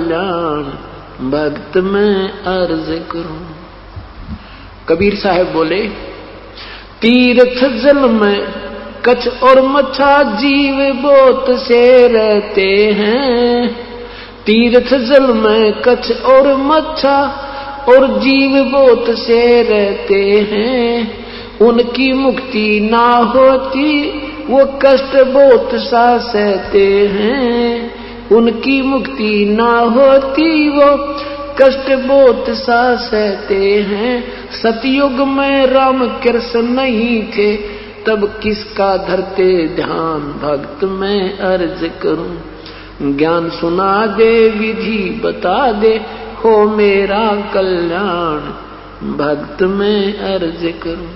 कल्याण भक्त में अर्ज करूं। कबीर साहब बोले, तीर्थ जल में कछ और मच्छा जीव बोत से रहते हैं। तीर्थ जल में कछ और मच्छा और जीव बोत से रहते हैं। उनकी मुक्ति ना होती वो कष्ट बहुत सा सहते हैं। उनकी मुक्ति ना होती वो कष्ट बहुत सा सहते हैं। सतयुग में राम कृष्ण नहीं थे तब किसका धरते ध्यान भक्त में अर्ज करूं। ज्ञान सुना दे विधि बता दे हो मेरा कल्याण भक्त में अर्ज करूं।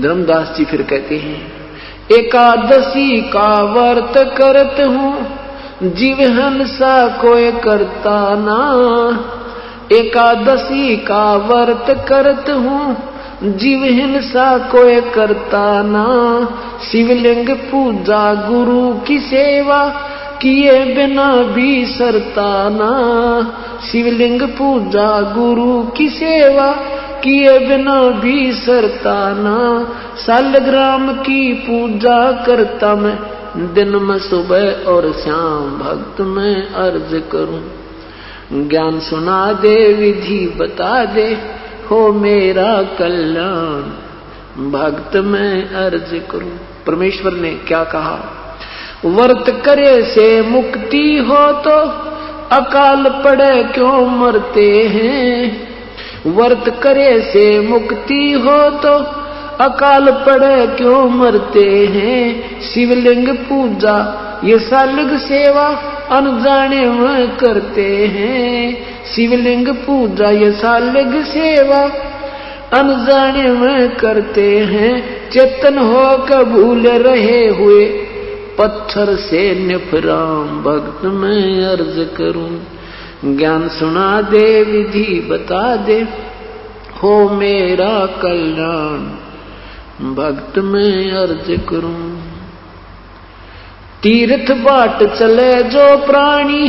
धर्मदास जी फिर कहते हैं, एकादशी का व्रत करत हूँ जीव हंसा कोई करता ना। एकादशी का व्रत करत हूँ जीव हिंसा कोई करता ना। शिवलिंग पूजा गुरु की सेवा किए बिना भी सरता ना। शिवलिंग पूजा गुरु की सेवा किए बिना भी सरता ना। सालग्राम की पूजा करता मैं दिन में सुबह और शाम भक्त में अर्ज करूं। ज्ञान सुना दे विधि बता दे हो मेरा कल्याण भक्त में अर्ज करूं। परमेश्वर ने क्या कहा, व्रत करे से मुक्ति हो तो अकाल पड़े क्यों मरते हैं। व्रत करे से मुक्ति हो तो अकाल पड़े क्यों मरते हैं। शिवलिंग पूजा ये सालग सेवा अनजाने में करते हैं। शिवलिंग पूजा ये सालग सेवा अनजाने में करते हैं। चेतन हो कबूल रहे हुए पत्थर से निफराम भक्त में अर्ज करूं। ज्ञान सुना दे विधि बता दे हो मेरा कल्याण भक्त में अर्ज करूं। तीर्थ बाट चले जो प्राणी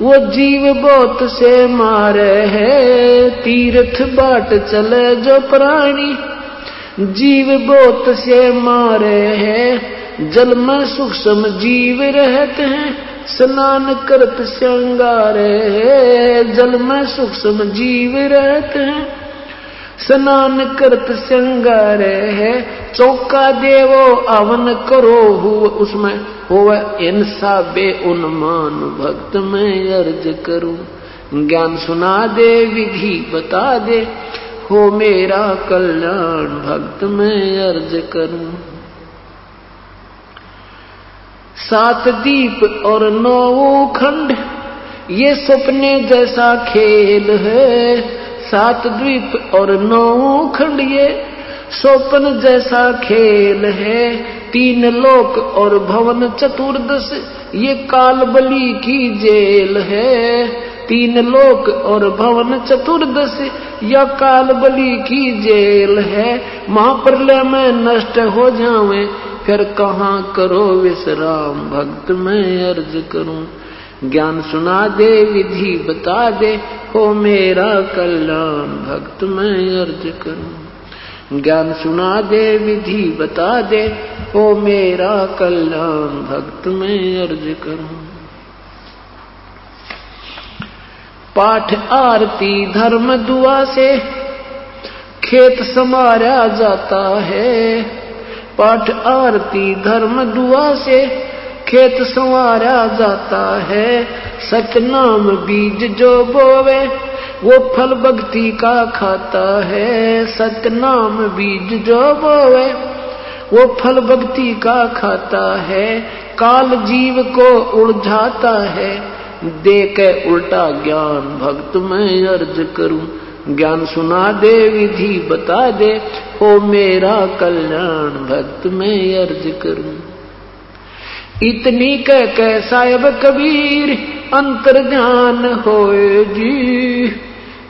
वो जीव बहुत से मारे है। तीर्थ बाट चले जो प्राणी जीव बहुत से मारे है। जल में सूक्ष्म जीव रहते हैं स्नान करत श्रृंगारे है। जल में सूक्ष्म जीव रहते हैं स्नान करत श्रृंगारे है। चौका देवो अवन करो उसमें होवे इंसा बे उन्मान भक्त में अर्ज करूं। ज्ञान सुना दे विधि बता दे हो मेरा कल्याण भक्त में अर्ज करूं। 7 दीप और 9 खंड ये सपने जैसा खेल है। 7 द्वीप और 9 खंड ये स्वप्न जैसा खेल है। 3 लोक और भवन चतुर्दश ये काल बलि की जेल है। 3 लोक और भवन चतुर्दश या काल बलि की जेल है। महाप्रलय में नष्ट हो जावे फिर कहाँ करो विश्राम भक्त में अर्ज करूं। ज्ञान सुना दे विधि बता दे हो मेरा कल्याण भक्त में अर्ज करूं। ज्ञान सुना दे विधि बता दे हो मेरा कल्याण भक्त में अर्ज करूं। पाठ आरती धर्म दुआ से खेत संवारा जाता है। पाठ आरती धर्म दुआ से खेत संवारा जाता है। सतनाम बीज जो बोवे वो फल भक्ति का खाता है। सतनाम बीज जो बोवे वो फल भक्ति का खाता है। काल जीव को उलझाता है दे के उल्टा ज्ञान भक्त में अर्ज करूं। ज्ञान सुना दे विधि बता दे हो मेरा कल्याण भक्त में अर्ज करूं। इतनी कह साहिब कबीर अंतर ध्यान होए जी।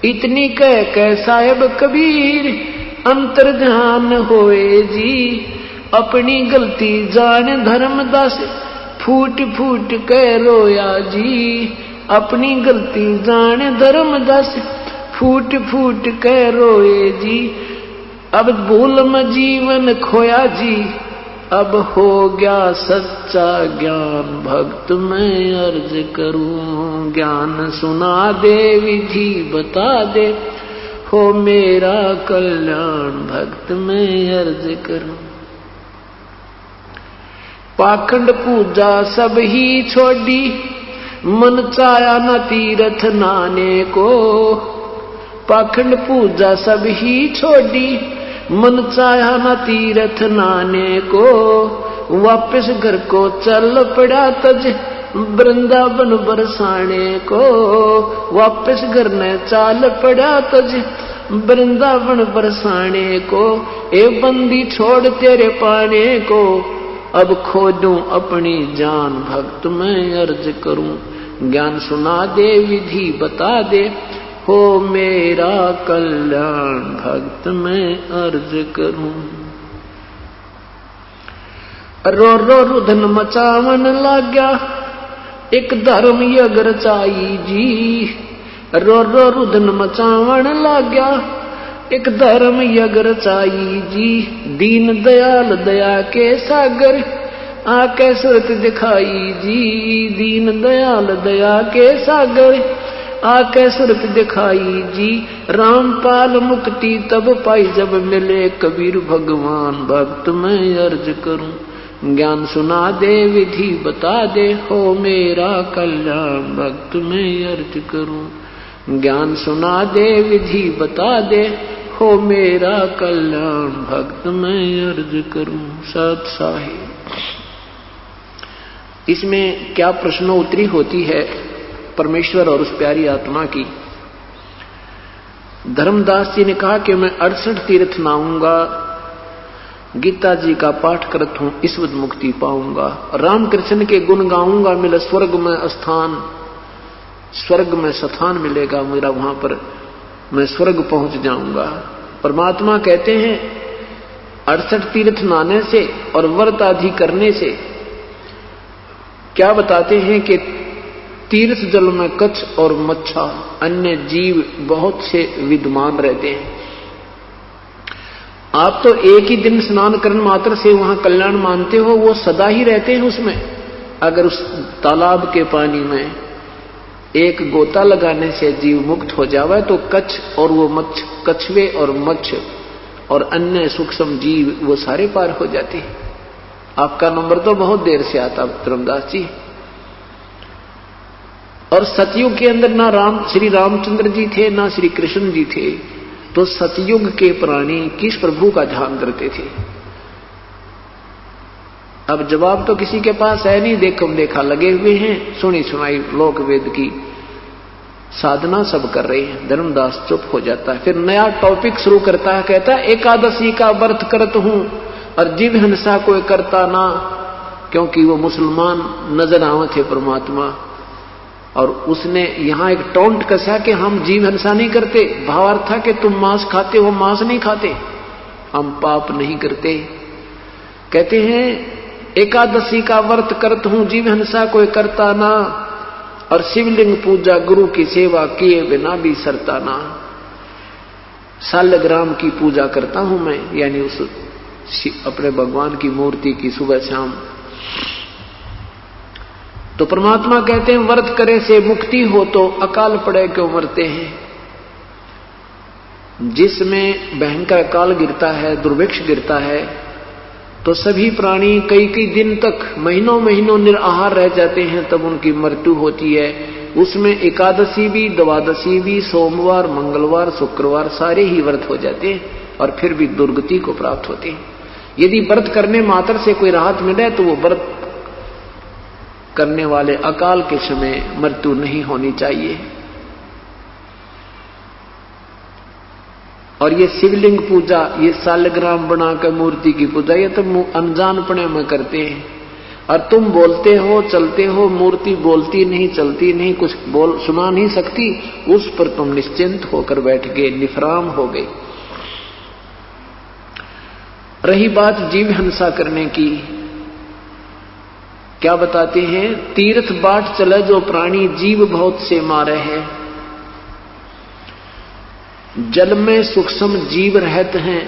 इतनी कह साहिब कबीर अंतर ध्यान होए जी। अपनी गलती जान धर्मदास फूट फूट के रोया जी, अपनी गलती जाने धर्मदास, फूट फूट के रोए जी। अब भूल में जीवन खोया जी, अब हो गया सच्चा ज्ञान, भक्त मैं अर्ज करूं। ज्ञान सुना दे, विधि बता दे, हो मेरा कल्याण, भक्त मैं अर्ज करूं। पाखंड पूजा सब ही छोड़ी, मन चाया न तीर्थ नाने को। पाखंड पूजा सब ही छोड़ी, मन चाहा न तीर्थ नाने को। वापस घर को चल पड़ा तज, वृंदावन बरसाने को। वापस घर ने चाल पड़ा तज, वृंदावन बरसाने को। ए बंदी छोड़ तेरे पाने को, अब खोजूं अपनी जान, भक्त मैं अर्ज करूं। ज्ञान सुना दे, विधि बता दे, हो मेरा कल्याण, भक्त मैं अर्ज करूं। रो रो रुधन मचावन लाग्या, एक धर्म यज्ञ रचाई जी। रो रो रुधन मचावन लाग्या, एक धर्म यज्ञ रचाई जी। दीन दयाल दया के सागर, आके सूरत दिखाई जी। दीन दयाल दया के सागर, आके सूरत दिखाई जी। रामपाल मुक्ति तब पाई, जब मिले कबीर भगवान, भक्त मैं अर्ज करूं। ज्ञान सुना दे, विधि बता दे, हो मेरा कल्याण, भक्त मैं अर्ज करूं। ज्ञान सुना दे, विधि बता दे, हो मेरा कल्याण, भक्त मैं अर्ज करूं। सत साहिब। इसमें क्या प्रश्नोत्तरी होती है परमेश्वर और उस प्यारी आत्मा की। धर्मदास जी ने कहा कि मैं 68 तीर्थ नाऊंगा, गीता जी का पाठ करत हूं, ईश्वर मुक्ति पाऊंगा। रामकृष्ण के गुण गाऊंगा, मिले स्वर्ग में स्थान, स्वर्ग में स्थान मिलेगा मेरा, वहां पर मैं स्वर्ग पहुंच जाऊंगा। परमात्मा कहते हैं 68 तीर्थ नाने से और व्रत आदि करने से क्या बताते हैं कि तीर्थ जल में कच्छ और मच्छा अन्य जीव बहुत से विद्यमान रहते हैं। आप तो एक ही दिन स्नान करने मात्र से वहां कल्याण मानते हो, वो सदा ही रहते हैं उसमें। अगर उस तालाब के पानी में एक गोता लगाने से जीव मुक्त हो जावे तो कच्छ और वो मच्छ, कछुए और मच्छ और अन्य सूक्ष्म जीव वो सारे पार हो जाते हैं। आपका नंबर तो बहुत देर से आता धर्मदास जी। और सतयुग के अंदर ना श्री रामचंद्र जी थे, ना श्री कृष्ण जी थे, तो सतयुग के प्राणी किस प्रभु का ध्यान करते थे? अब जवाब तो किसी के पास है नहीं। देखा लगे हुए हैं, सुनी सुनाई लोक वेद की साधना सब कर रहे हैं। धर्मदास चुप हो जाता है, फिर नया टॉपिक शुरू करता है, कहता है एकादशी का व्रत करत हूं और जीव हिंसा कोई करता ना, क्योंकि वो मुसलमान नजर आवे थे परमात्मा। और उसने यहां एक टोंट कसा कि हम जीव हिंसा नहीं करते, भावार्थ था कि तुम मांस खाते हो, मांस नहीं खाते, हम पाप नहीं करते। कहते हैं एकादशी का व्रत करत हूं, जीव हिंसा कोई करता ना, और शिवलिंग पूजा गुरु की सेवा किए बिना भी सरता ना। सालग्राम की पूजा करता हूं मैं, यानी उस अपने भगवान की मूर्ति की सुबह शाम। तो परमात्मा कहते हैं व्रत करे से मुक्ति हो तो अकाल पड़े क्यों मरते हैं। जिसमें भयंकर अकाल गिरता है, दुर्भिक्ष गिरता है, तो सभी प्राणी कई कई दिन तक, महीनों महीनों निराहार रह जाते हैं, तब उनकी मृत्यु होती है। उसमें एकादशी भी, द्वादशी भी, सोमवार, मंगलवार, शुक्रवार सारे ही व्रत हो जाते हैं और फिर भी दुर्गति को प्राप्त होते हैं। यदि व्रत करने मात्र से कोई राहत मिले तो वो व्रत करने वाले अकाल के समय मृत्यु नहीं होनी चाहिए। और ये शिवलिंग पूजा, ये सालग्राम बनाकर मूर्ति की पूजा, ये तो अनजानपने में करते हैं। और तुम बोलते हो, चलते हो, मूर्ति बोलती नहीं, चलती नहीं, कुछ बोल सुना नहीं सकती, उस पर तुम निश्चिंत होकर बैठ गए, निफराम हो गए। रही बात जीव हिंसा करने की, क्या बताते हैं? तीर्थ बाट चले जो प्राणी जीव बहुत से मारे है। जल में सूक्ष्म जीव रहते हैं,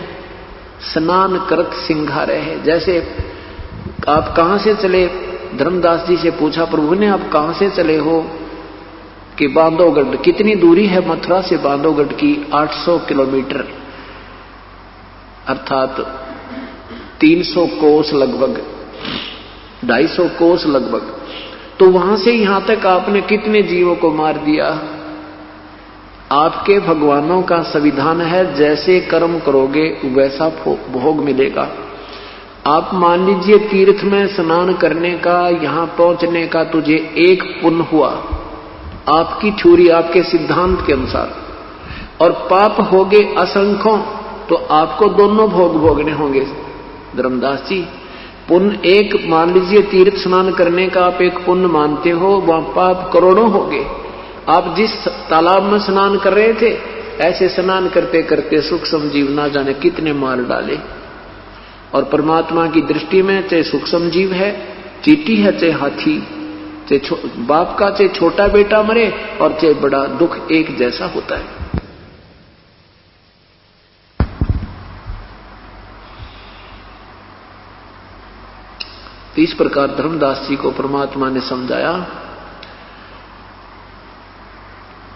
स्नान करत सिंघारे है। जैसे आप कहां से चले? धर्मदास जी से पूछा प्रभु ने, आप कहां से चले हो? कि बांधवगढ़। कितनी दूरी है मथुरा से बांधवगढ़ की? 800 किलोमीटर, अर्थात 300 कोस लगभग, 250 कोस लगभग। तो वहां से यहां तक आपने कितने जीवों को मार दिया? आपके भगवानों का संविधान है, जैसे कर्म करोगे वैसा भोग मिलेगा। आप मान लीजिए तीर्थ में स्नान करने का, यहां पहुंचने का तुझे एक पुण्य हुआ आपकी थ्योरी, आपके सिद्धांत के अनुसार, और पाप होगे असंख्यों, तो आपको दोनों भोग भोगने होंगे। धर्मदास जी, पुण्य एक मान लीजिए, तीर्थ स्नान करने का आप एक पुण्य मानते हो, वहां पाप करोड़ों होंगे। आप जिस तालाब में स्नान कर रहे थे, ऐसे स्नान करते करते सूक्ष्म जीव ना जाने कितने मार डाले। और परमात्मा की दृष्टि में चाहे सूक्ष्म जीव है, चींटी है, चाहे हाथी, चाहे बाप का चाहे छोटा बेटा मरे और चाहे बड़ा, दुख एक जैसा होता है। तो इस प्रकार धर्मदास जी को परमात्मा ने समझाया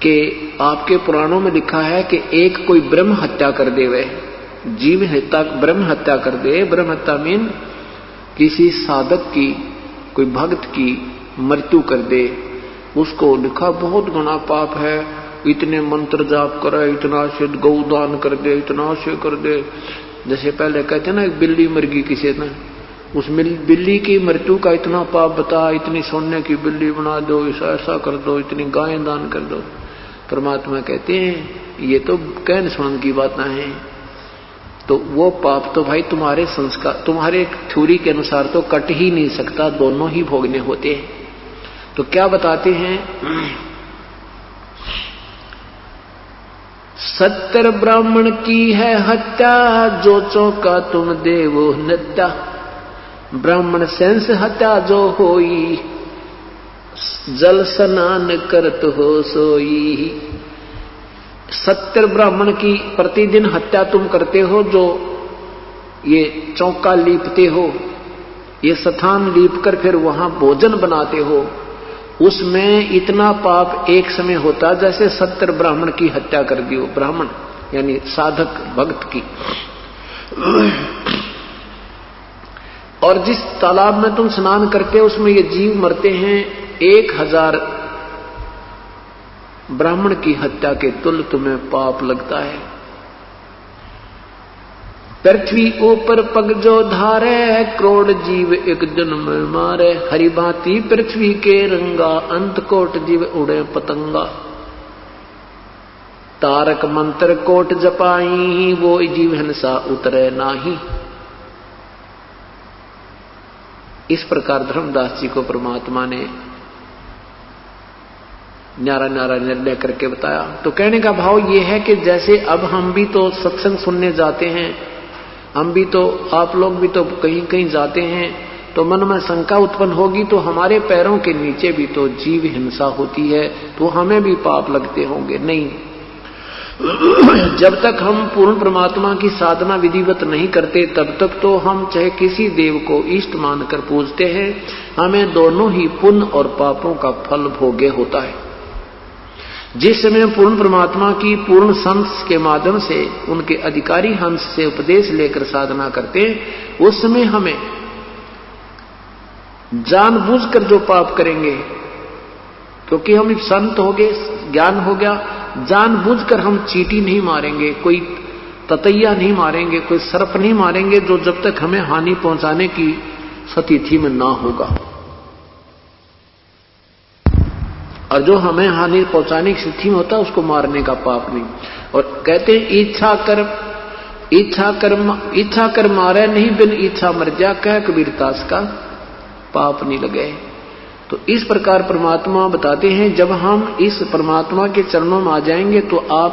कि आपके पुराणों में लिखा है कि एक कोई ब्रह्म हत्या कर दे, वे जीव हत्या ब्रह्म हत्या कर दे। ब्रह्म हत्या मीन किसी साधक की, कोई भक्त की मृत्यु कर दे, उसको लिखा बहुत घना पाप है। इतने मंत्र जाप करे, इतना से गौदान कर दे, इतना से कर दे। जैसे पहले कहते ना, एक बिल्ली मर गई किसी ने, उस बिल्ली की मृत्यु का इतना पाप बता, इतनी सोने की बिल्ली बना दो, ऐसा कर दो, इतनी गायें दान कर दो। परमात्मा कहते हैं ये तो कहने सुनने की बात ना है। तो वो पाप तो भाई तुम्हारे संस्कार, तुम्हारे थ्योरी के अनुसार तो कट ही नहीं सकता, दोनों ही भोगने होते हैं। तो क्या बताते हैं? 70 ब्राह्मण की है हत्या, जो चौका तुम देवो नत्या। ब्राह्मण सेंस हत्या जो होई, जल स्नान करत हो सोई। 70 ब्राह्मण की प्रतिदिन हत्या तुम करते हो, जो ये चौका लीपते हो, ये स्थान लीप कर फिर वहां भोजन बनाते हो, उसमें इतना पाप एक समय होता जैसे 70 ब्राह्मण की हत्या कर दी हो। ब्राह्मण यानी साधक भक्त की। और जिस तालाब में तुम स्नान करते हो उसमें ये जीव मरते हैं, 1000 ब्राह्मण की हत्या के तुल्य तुम्हें पाप लगता है। पृथ्वी ऊपर पग जो धारे, करोड़ जीव एक जन्म में मारे। हरि भांति पृथ्वी के रंगा, अंत कोट जीव उड़े पतंगा। तारक मंत्र कोट जपाई, वो जीव हिंसा उतरे नाही। इस प्रकार धर्मदास जी को परमात्मा ने न्यारा न्यारा निर्णय करके बताया। तो कहने का भाव ये है कि जैसे अब हम भी तो सत्संग सुनने जाते हैं, हम भी तो, आप लोग भी तो कहीं कहीं जाते हैं, तो मन में शंका उत्पन्न होगी, तो हमारे पैरों के नीचे भी तो जीव हिंसा होती है, तो हमें भी पाप लगते होंगे। नहीं, जब तक हम पूर्ण परमात्मा की साधना विधिवत नहीं करते, तब तक तो हम चाहे किसी देव को इष्ट मानकर पूजते हैं, हमें दोनों ही पुण्य और पापों का फल भोगे होता है। जिस समय पूर्ण परमात्मा की पूर्ण संत के माध्यम से, उनके अधिकारी हंस से उपदेश लेकर साधना करते हैं, उस समय हमें जानबूझकर जो पाप करेंगे, क्योंकि हम संत हो गए, ज्ञान हो गया, जानबूझकर हम चींटी नहीं मारेंगे, कोई ततैया नहीं मारेंगे, कोई सर्प नहीं मारेंगे, जो जब तक हमें हानि पहुंचाने की स्थिति में ना होगा। और जो हमें हानि पहुंचाने की स्थिति में होता है, उसको मारने का पाप नहीं। और कहते हैं इच्छा कर मारे नहीं, बिन इच्छा मर जा, कह कबीरदास का पाप नहीं लगे। तो इस प्रकार परमात्मा बताते हैं, जब हम इस परमात्मा के चरणों में आ जाएंगे, तो आप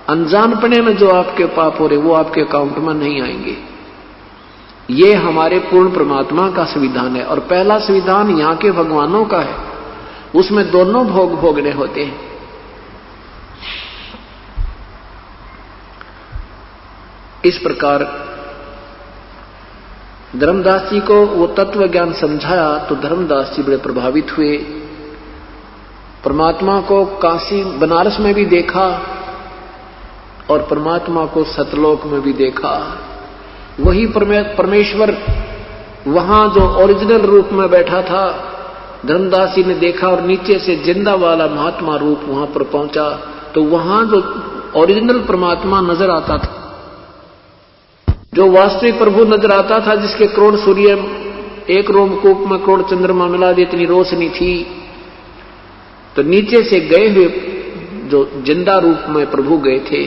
अनजानपने में जो आपके पाप हो रहे वो आपके अकाउंट में नहीं आएंगे। ये हमारे पूर्ण परमात्मा का संविधान है। और पहला संविधान यहां के भगवानों का है, उसमें दोनों भोग भोगने होते हैं। इस प्रकार धर्मदास जी को वो तत्व ज्ञान समझाया तो धर्मदास जी बड़े प्रभावित हुए। परमात्मा को काशी बनारस में भी देखा और परमात्मा को सतलोक में भी देखा। वही परमेश्वर वहां जो ओरिजिनल रूप में बैठा था धर्मदास जी ने देखा, और नीचे से जिंदा वाला महात्मा रूप वहां पर पहुंचा तो वहां जो ओरिजिनल परमात्मा नजर आता था, जो वास्तविक प्रभु नजर आता था, जिसके करोड़ सूर्य एक रोमकूप में करोड़ चंद्रमा मिला दे इतनी रोशनी थी, तो नीचे से गए हुए जो जिंदा रूप में प्रभु गए थे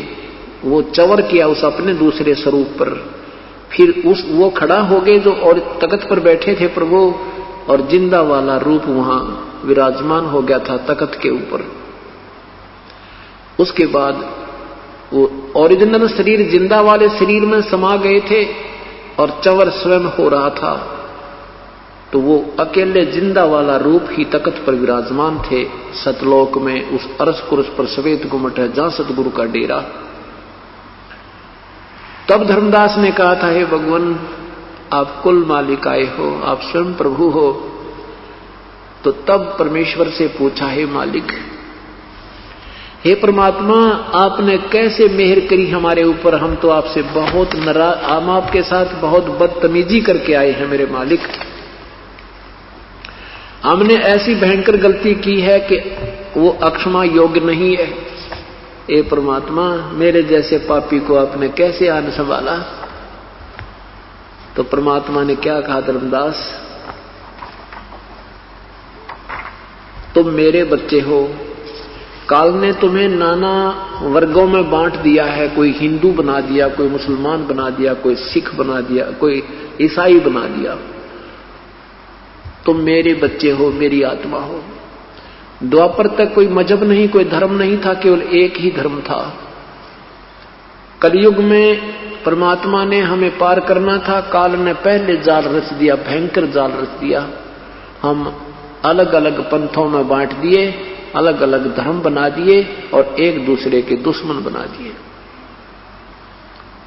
वो चवर किया उस अपने दूसरे स्वरूप पर। फिर वो खड़ा हो गए जो और तख्त पर बैठे थे प्रभु, और जिंदा वाला रूप वहां विराजमान हो गया था तख्त के ऊपर। उसके बाद वो ओरिजिनल शरीर जिंदा वाले शरीर में समा गए थे और चवर स्वयं हो रहा था, तो वो अकेले जिंदा वाला रूप ही तख्त पर विराजमान थे सतलोक में, उस अरस कुरस पर सफेद गुम्मट है जहां सतगुरु का डेरा। तब धर्मदास ने कहा था, हे भगवान आप कुल मालिक आए हो, आप स्वयं प्रभु हो। तो तब परमेश्वर से पूछा, हे मालिक, हे परमात्मा, आपने कैसे मेहर करी हमारे ऊपर, हम तो आपसे बहुत नाराज, हम आपके साथ बहुत बदतमीजी करके आए हैं मेरे मालिक। हमने ऐसी भयंकर गलती की है कि वो अक्षमा योग्य नहीं है। हे परमात्मा, मेरे जैसे पापी को आपने कैसे आन संभाला। तो परमात्मा ने क्या कहा, धर्मदास तुम मेरे बच्चे हो, काल ने तुम्हें नाना वर्गों में बांट दिया है, कोई हिंदू बना दिया, कोई मुसलमान बना दिया, कोई सिख बना दिया, कोई ईसाई बना दिया। तुम मेरे बच्चे हो, मेरी आत्मा हो। द्वापर तक कोई मजहब नहीं, कोई धर्म नहीं था, केवल एक ही धर्म था। कलयुग में परमात्मा ने हमें पार करना था, काल ने पहले जाल रच दिया, भयंकर जाल रच दिया। हम अलग अलग पंथों में बांट दिए, अलग अलग धर्म बना दिए और एक दूसरे के दुश्मन बना दिए।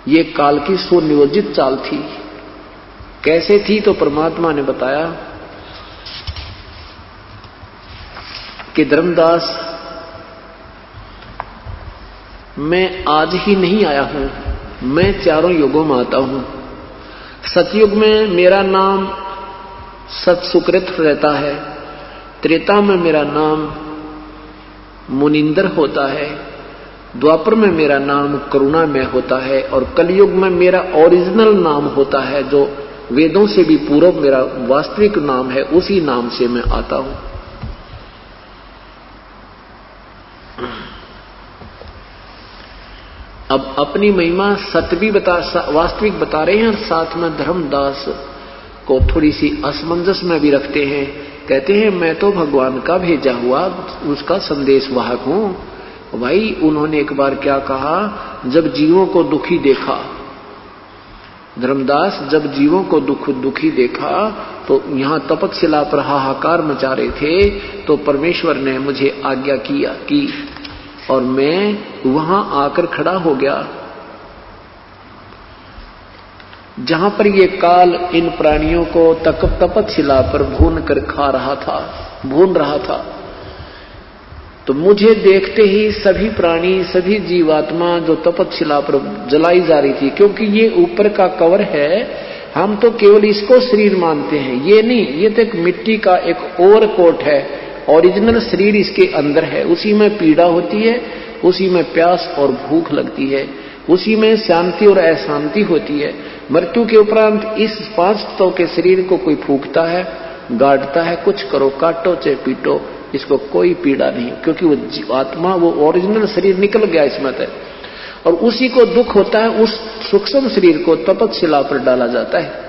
ये काल की सुनियोजित चाल थी। कैसे थी तो परमात्मा ने बताया कि धर्मदास, मैं आज ही नहीं आया हूं, मैं चारों युगों में आता हूं। सतयुग में मेरा नाम सत्सुकृत रहता है, त्रेता में मेरा नाम मुनिंदर होता है, द्वापर में मेरा नाम करुणा में होता है, और कलयुग में मेरा ओरिजिनल नाम होता है जो वेदों से भी पूर्व मेरा वास्तविक नाम है, उसी नाम से मैं आता हूं। अब अपनी महिमा सत्य भी वास्तविक बता रहे हैं और साथ में धर्मदास को थोड़ी सी असमंजस में भी रखते हैं। कहते हैं मैं तो भगवान का भेजा हुआ उसका संदेश वाहक हूं। भाई उन्होंने एक बार क्या कहा, जब जीवों को दुखी देखा, धर्मदास जब जीवों को दुखी देखा तो यहां तपस्या पर हाहाकार मचा रहे थे, तो परमेश्वर ने मुझे आज्ञा की और मैं वहां आकर खड़ा हो गया जहां पर ये काल इन प्राणियों को तपस्या पर भून कर भून रहा था। तो मुझे देखते ही सभी प्राणी, सभी जीवात्मा जो तपस्या पर जलाई जा रही थी, क्योंकि ये ऊपर का कवर है, हम तो केवल इसको शरीर मानते हैं, ये नहीं, ये तो एक मिट्टी का एक ओवरकोट है। ओरिजिनल शरीर इसके अंदर है, उसी में पीड़ा होती है, उसी में प्यास और भूख लगती है, उसी में शांति और अशांति होती है। मृत्यु के उपरांत इस 5 तत्वों के शरीर को कोई फूंकता है, गाड़ता है, कुछ करो, काटो चाहे पीटो, इसको कोई पीड़ा नहीं, क्योंकि वो आत्मा, वो ओरिजिनल शरीर निकल गया इसमें से। और उसी को दुख होता है, उस सूक्ष्म शरीर को तपस्या पर डाला जाता है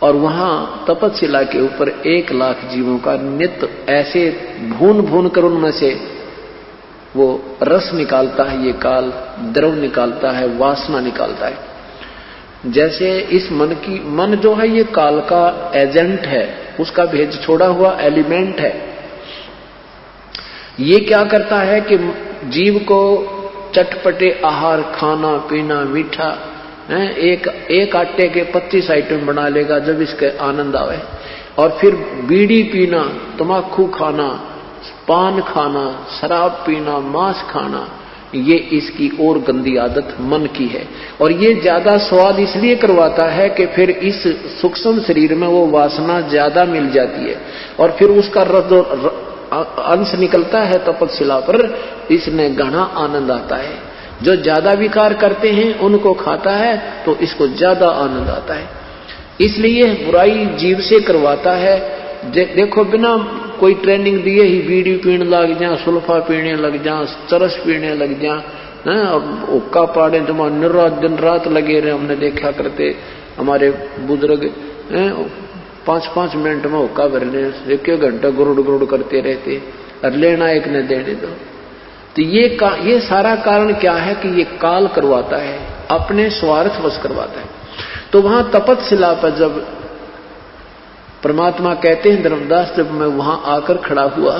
और वहां तपस्या के ऊपर 1 लाख जीवों का नित्य ऐसे भून कर उनमें से वो रस निकालता है, ये काल द्रव निकालता है, वासना निकालता है। जैसे इस मन जो है ये काल का एजेंट है, उसका भेज छोड़ा हुआ एलिमेंट है। ये क्या करता है कि जीव को चटपटे आहार, खाना पीना, मीठा, एक आटे के 25 आइटम बना लेगा जब इसके आनंद आवे, और फिर बीड़ी पीना, तम्बाकू खाना, पान खाना, शराब पीना, मांस खाना, ये इसकी और गंदी आदत मन की है। और ये ज्यादा स्वाद इसलिए करवाता है कि फिर इस सूक्ष्म शरीर में वो वासना ज्यादा मिल जाती है और फिर उसका अंश निकलता है तपस्या पर, इसने घना आनंद आता है। जो ज्यादा विकार करते हैं उनको खाता है तो इसको ज्यादा आनंद आता है। इसलिए बुराई जीव से करवाता है। देखो बिना कोई ट्रेनिंग दिए ही बीड़ी पीने लग जा, सुल्फा पीने लग जा, चरस पीने लग जा, और हुक्का पाड़े जमा दिन रात लगे रहे। हमने देखा करते हमारे बुजुर्ग 5-5 मिनट में हुक्का भर ले, 1 घंटा गुरुड़ गुरुड़ करते रहते, और लेना एक ने देने दो। तो ये सारा कारण क्या है कि ये काल करवाता है, अपने स्वार्थवश करवाता है। तो वहां तपस्या पर जब परमात्मा कहते हैं, धर्मदास जब मैं वहां आकर खड़ा हुआ,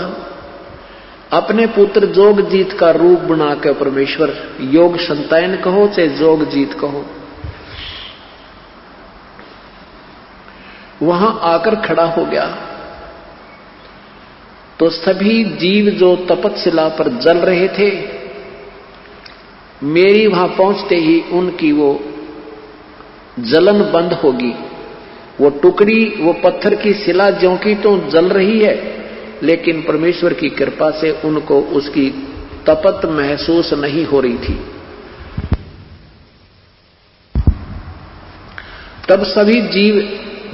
अपने पुत्र जोगजीत का रूप बनाकर परमेश्वर, योग संतायन कहो चाहे जोगजीत कहो, वहां आकर खड़ा हो गया। तो सभी जीव जो तपस्या पर जल रहे थे, मेरी वहां पहुंचते ही उनकी वो जलन बंद होगी। वो टुकड़ी, वो पत्थर की शिला ज्यों की तो जल रही है, लेकिन परमेश्वर की कृपा से उनको उसकी तपत महसूस नहीं हो रही थी। तब सभी जीव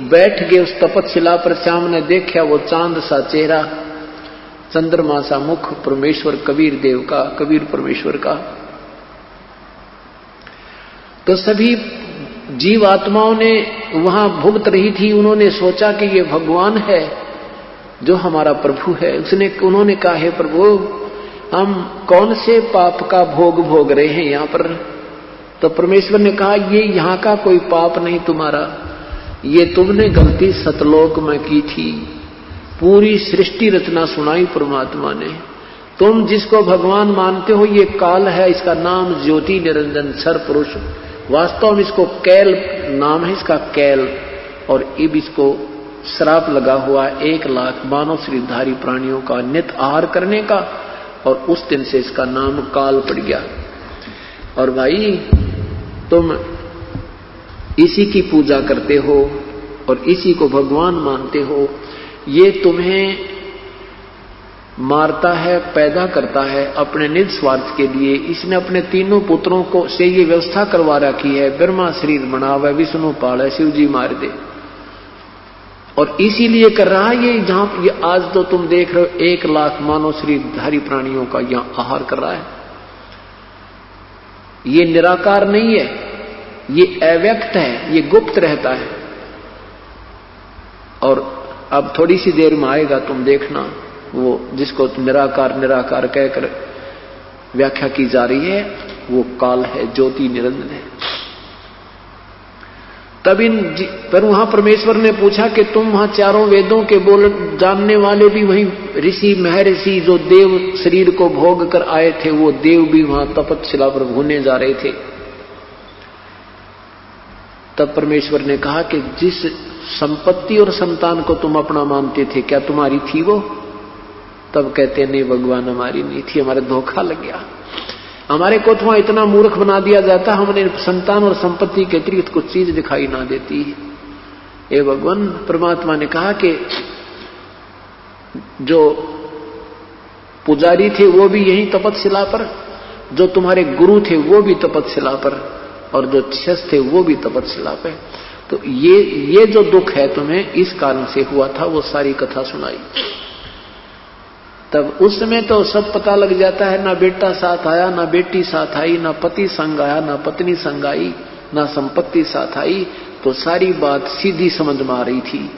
बैठ गए उस तपस्या पर। श्याम ने देखा वो चांद सा चेहरा, चंद्रमा सा मुख परमेश्वर कबीर देव का, कबीर परमेश्वर का। तो सभी जीव आत्माओं ने वहां भुगत रही थी, उन्होंने सोचा कि ये भगवान है जो हमारा प्रभु है। उन्होंने कहा, हे प्रभु, हम कौन से पाप का भोग रहे हैं यहां पर? तो परमेश्वर ने कहा, ये यहां का कोई पाप नहीं तुम्हारा, ये तुमने गलती सतलोक में की थी। पूरी सृष्टि रचना सुनाई परमात्मा ने। तुम जिसको भगवान मानते हो ये काल है, इसका नाम ज्योति निरंजन क्षर पुरुष, वास्तव में इसको कैल नाम है, इसका कैल। और अब इसको श्राप लगा हुआ 1 लाख मानव शरीरधारी प्राणियों का नित आहार करने का, और उस दिन से इसका नाम काल पड़ गया। और भाई तुम इसी की पूजा करते हो और इसी को भगवान मानते हो, ये तुम्हें मारता है, पैदा करता है अपने निज स्वार्थ के लिए। इसने अपने 3 पुत्रों को से ये व्यवस्था करवा रखी है, ब्रह्मा शरीर बनावे, विष्णु पाले, शिव जी मार दे। और इसीलिए कर रहा है ये, जहां ये आज तो तुम देख रहे हो 1 लाख मानव शरीरधारी प्राणियों का यहां आहार कर रहा है। ये निराकार नहीं है, ये अव्यक्त है, ये गुप्त रहता है। और अब थोड़ी सी देर में आएगा, तुम देखना, वो जिसको निराकार निराकार कहकर व्याख्या की जा रही है, वो काल है, ज्योति निरंजन है। तब पर वहां परमेश्वर ने पूछा कि तुम वहां 4 वेदों के बोल जानने वाले भी वहीं ऋषि महर्षि जो देव शरीर को भोग कर आए थे, वो देव भी वहां तपस्या पर भूने जा रहे थे। तब परमेश्वर ने कहा कि जिस संपत्ति और संतान को तुम अपना मानते थे, क्या तुम्हारी थी वो? तब कहते नहीं भगवान, हमारी नहीं थी, हमारे धोखा लग गया। हमारे को तो इतना मूर्ख बना दिया जाता, हमने संतान और संपत्ति के अतिरिक्त कुछ चीज दिखाई ना देती। हे भगवान, परमात्मा ने कहा कि जो पुजारी थे वो भी यही तपस्या पर, जो तुम्हारे गुरु थे वो भी तपस्या पर, और जो शिष्य थे वो भी तपस्या पे। तो ये जो दुख है तुम्हें इस कारण से हुआ था, वो सारी कथा सुनाई। तब उस समय तो सब पता लग जाता है, ना बेटा साथ आया, ना बेटी साथ आई, ना पति संग आया, ना पत्नी संग आई, ना संपत्ति साथ आई। तो सारी बात सीधी समझ में आ रही थी।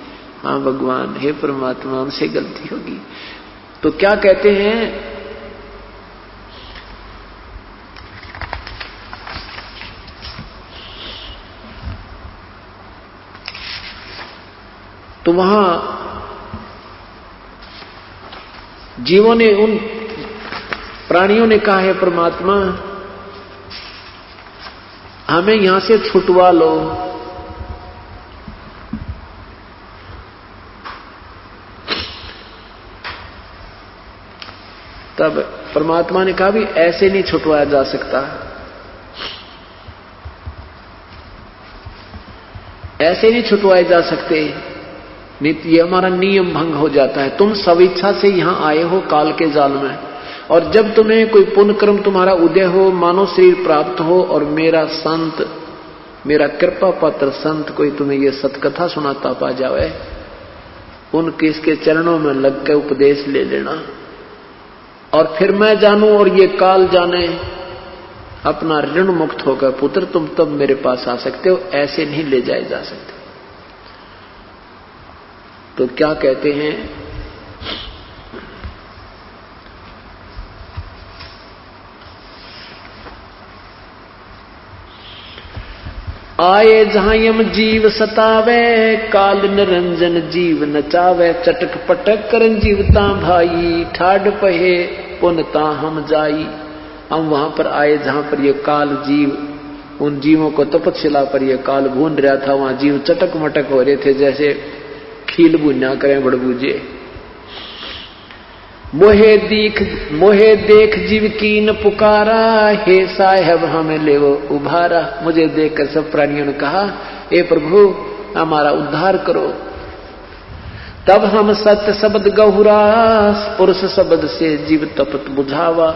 हाँ भगवान, हे परमात्मा, हमसे गलती होगी। तो क्या कहते हैं, जीवों ने, उन प्राणियों ने कहा है परमात्मा हमें यहां से छुटवा लो। तब परमात्मा ने कहा भी ऐसे नहीं छुटवाया जा सकता, ऐसे नहीं छुटवाए जा सकते, नहीं ये हमारा नियम भंग हो जाता है। तुम स्वेच्छा से यहां आए हो काल के जाल में, और जब तुम्हें कोई पुण्य कर्म तुम्हारा उदय हो, मानव शरीर प्राप्त हो, और मेरा संत, मेरा कृपा पात्र संत कोई तुम्हें ये सतकथा सुनाता पा जावे, उनके इसके चरणों में लग के उपदेश ले लेना, और फिर मैं जानूं और ये काल जाने, अपना ऋण मुक्त होकर पुत्र तुम तब मेरे पास आ सकते हो, ऐसे नहीं ले जाए जा सकते। तो क्या कहते हैं, आए जहां यम जीव सतावे, काल निरंजन जीव नचावे, चटक पटक करन जीवता भाई, ठाड पहे पुनता हम जाई। हम वहां पर आए जहां पर ये काल जीव, उन जीवों को तपस्या पर ये काल भून रहा था, वहां जीव चटक मटक हो रहे थे जैसे खील बुन्ना करें बड़बूजे। मोहे देख जीव कीन पुकारा, हे साहेब हमें ले वो उभारा। मुझे देखकर सब प्राणियों ने कहा, हे प्रभु हमारा उद्धार करो। तब हम सत्य शब्द गहुरा, पुरुष शब्द से जीव तपत बुझावा।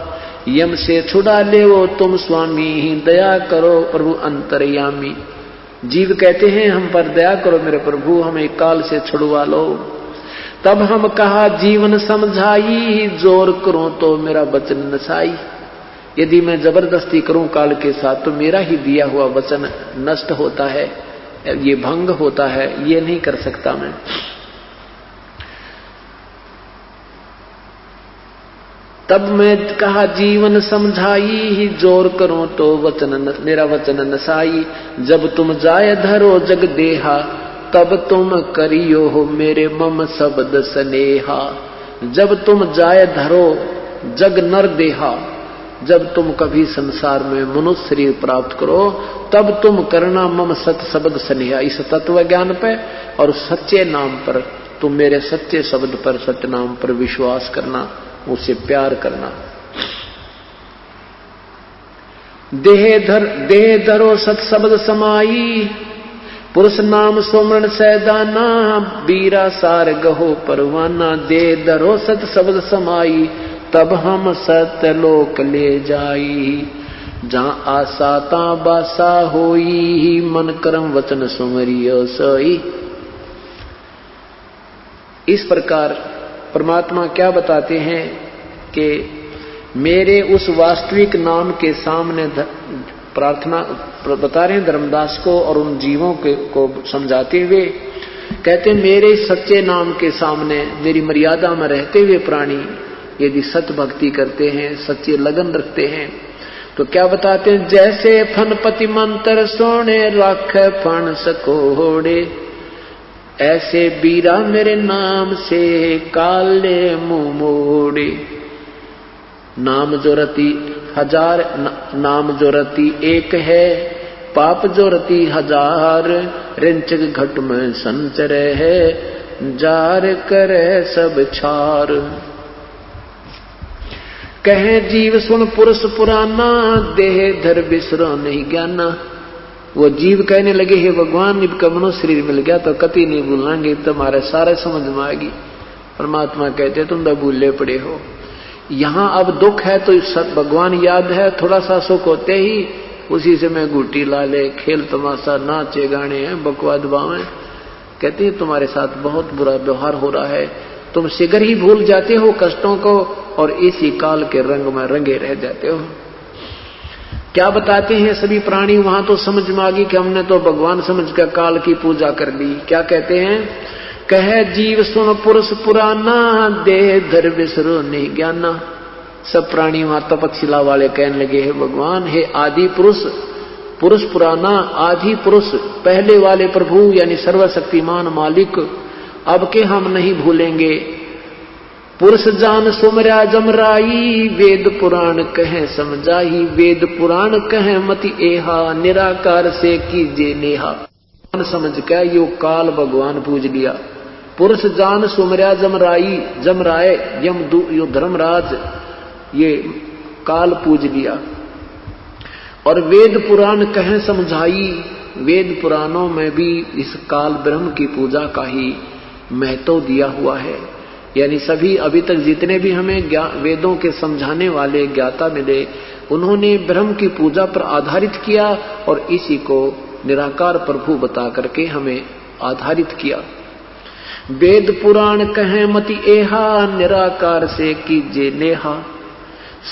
यम से छुड़ा ले वो तुम स्वामी, दया करो प्रभु अंतर्यामी। जीव कहते हैं हम पर दया करो मेरे प्रभु, हमें काल से छुड़वा लो। तब हम कहा जीवन समझाई, जोर करूं तो मेरा वचन नसाई। यदि मैं जबरदस्ती करूं काल के साथ तो मेरा ही दिया हुआ वचन नष्ट होता है, ये भंग होता है, ये नहीं कर सकता मैं। तब मैं कहा जीवन समझाई, जोर करूं तो मेरा वचन नसाई। जब तुम जाय धरो जग देहा, तब तुम करियो हो मेरे मम शब्द स्नेहा। जब तुम जाय धरो जग नर देहा, जब तुम कभी संसार में मनुष्य शरीर प्राप्त करो, तब तुम करना मम सत शब्द स्नेहा। इस तत्व ज्ञान पे और सच्चे नाम पर, तुम मेरे सच्चे शब्द पर, सत्य नाम पर विश्वास करना, उससे प्यार करना। देह धरो सत शब्द समाई, पुरुष नाम सोमरण सैदाना। बीरा सार गहो परवाना, दे धरो सत शब्द समाई, तब हम सत्य लोक ले जाई। जहां आशा ता बासा होई, मन कर्म वचन सुमरियो सोई। इस प्रकार परमात्मा क्या बताते हैं कि मेरे उस वास्तविक नाम के सामने प्रार्थना बता रहे हैं धर्मदास को और उन जीवों को समझाते हुए कहते हैं, मेरे सच्चे नाम के सामने मेरी मर्यादा में रहते हुए प्राणी यदि सत भक्ति करते हैं, सच्चे लगन रखते हैं, तो क्या बताते हैं, जैसे फनपति मंत्र सोने राख फण सकोड़े, ऐसे बीरा मेरे नाम से काले मुंह मोड़े। नाम जो रति हजार, नाम जो रति एक है, पाप जो रति हजार। रिंचक घट में संचर है, जार करे सब छार। कहे जीव सुन पुरुष पुराना, देह धर बिसरो नहीं ज्ञाना। वो जीव कहने लगे, हे भगवान इनका मनुष्य शरीर मिल गया तो कति नहीं भूलेंगे, तुम्हारे सारे समझ में आएगी। परमात्मा कहते तुम तो भूले पड़े हो। यहाँ अब दुख है तो सब भगवान याद है, थोड़ा सा सुख होते ही उसी से मैं गुटी ला ले, खेल तमाशा, नाचे गाने हैं, बकवाद बावें। कहते हैं तुम्हारे साथ बहुत बुरा व्यवहार हो रहा है, तुम शीघ्र ही भूल जाते हो कष्टों को और इसी काल के रंग में रंगे रह जाते हो। क्या बताते हैं सभी प्राणी, वहां तो समझ में आ गई कि हमने तो भगवान समझ कर काल की पूजा कर ली। क्या कहते हैं, कहे जीव सुन पुरुष पुराना, देह धर बिसरो नहीं ज्ञाना। सब प्राणी वहां तपस्या वाले कहने लगे, हे भगवान, हे आदि पुरुष, पुरुष पुराना, आदि पुरुष, पहले वाले प्रभु यानी सर्वशक्तिमान मालिक, अब के हम नहीं भूलेंगे पुरुष जान सुमरा जमराई, वेद पुराण कहे समझाई। वेद पुराण कहे मति एहा, निराकार से कीजे नेहा। समझ के यो काल भगवान पूज लिया। पुरुष जान सुमरा जमराई, जमराए यो धर्मराज ये काल पूज लिया। और वेद पुराण कहे समझाई, वेद पुराणों में भी इस काल ब्रह्म की पूजा का ही महत्व दिया हुआ है। यानी सभी अभी तक जितने भी हमें वेदों के समझाने वाले ज्ञाता मिले, उन्होंने ब्रह्म की पूजा पर आधारित किया और इसी को निराकार प्रभु बता करके हमें आधारित किया। वेद पुराण कहे मति एहा, निराकार से कीजे नेहा।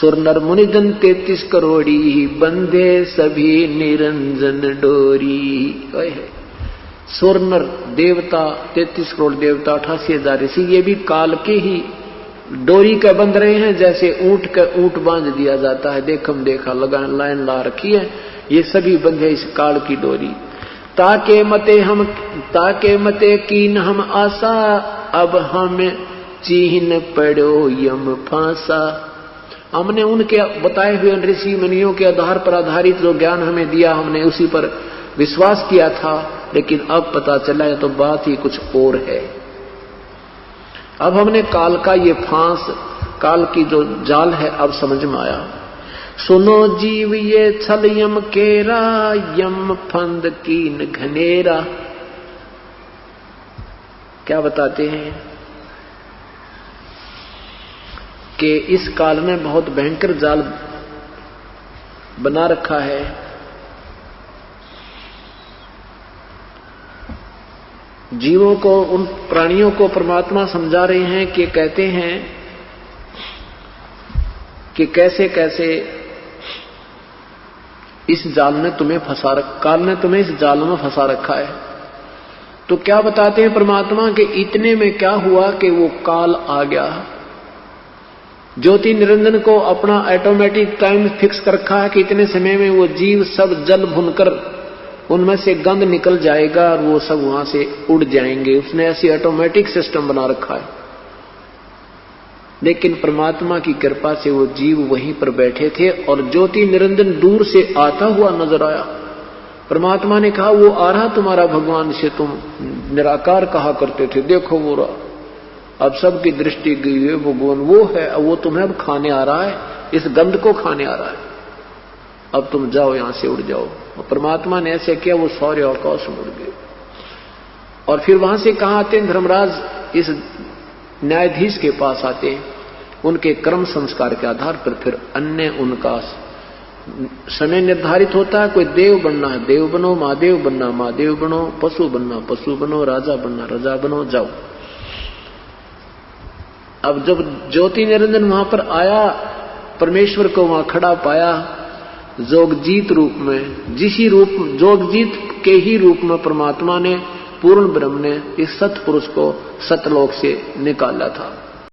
सुर नर मुनिजन 33 करोड़ी, बंधे सभी निरंजन डोरी। सुर नर देवता 33 करोड़ देवता, 88,000 ऋषि, ये भी काल के ही डोरी के बंध रहे हैं। जैसे ऊंट का ऊंट बांध दिया जाता है, देखम देखा लगा लाइन ला रखी है, ये सभी बंधे इस काल की डोरी। ताके मते कीन हम आशा, अब हम चीन पड़ो यम फांसा। हमने उनके बताए हुए ऋषि मुनियों के आधार पर आधारित जो ज्ञान हमें दिया, हमने उसी पर विश्वास किया था, लेकिन अब पता चला है तो बात ही कुछ और है। अब हमने काल का ये फांस, काल की जो जाल है, अब समझ में आया। सुनो जीव ये छल यम केरा, यम फंद कीन घनेरा। क्या बताते हैं कि इस काल में बहुत भयंकर जाल बना रखा है। जीवों को, उन प्राणियों को परमात्मा समझा रहे हैं कि कहते हैं कि कैसे कैसे इस जाल ने तुम्हें फंसा रखा, काल ने तुम्हें इस जाल में फंसा रखा है। तो क्या बताते हैं परमात्मा के इतने में क्या हुआ कि वो काल आ गया। ज्योति निरंजन को अपना ऑटोमेटिक टाइम फिक्स कर रखा है कि इतने समय में वो जीव सब जल भुनकर उनमें से गंध निकल जाएगा और वो सब वहां से उड़ जाएंगे। उसने ऐसी ऑटोमेटिक सिस्टम बना रखा है। लेकिन परमात्मा की कृपा से वो जीव वहीं पर बैठे थे और ज्योति निरंजन दूर से आता हुआ नजर आया। परमात्मा ने कहा, वो आ रहा तुम्हारा भगवान से तुम निराकार कहा करते थे, देखो वो रहा। अब सबकी दृष्टि गई है, भगवान वो है, अब वो तुम्हें अब खाने आ रहा है, इस गंध को खाने आ रहा है। अब तुम जाओ, यहां से उड़ जाओ। और परमात्मा ने ऐसे किया, वो सारे आकाश में उड़ गए। और फिर वहां से कहां आते हैं? धर्मराज इस न्यायाधीश के पास आते हैं। उनके कर्म संस्कार के आधार पर फिर अन्य उनका समय निर्धारित होता है। कोई देव बनना है देव बनो, महादेव बनना महादेव बनो, पशु बनना पशु बनो, राजा बनना राजा बनो, जाओ। अब जब ज्योति निरंजन वहां पर आया, परमेश्वर को वहां खड़ा पाया जोगजीत रूप में। जिसी रूप जोगजीत के ही रूप में परमात्मा ने, पूर्ण ब्रह्म ने इस सतपुरुष को सतलोक से निकाला था।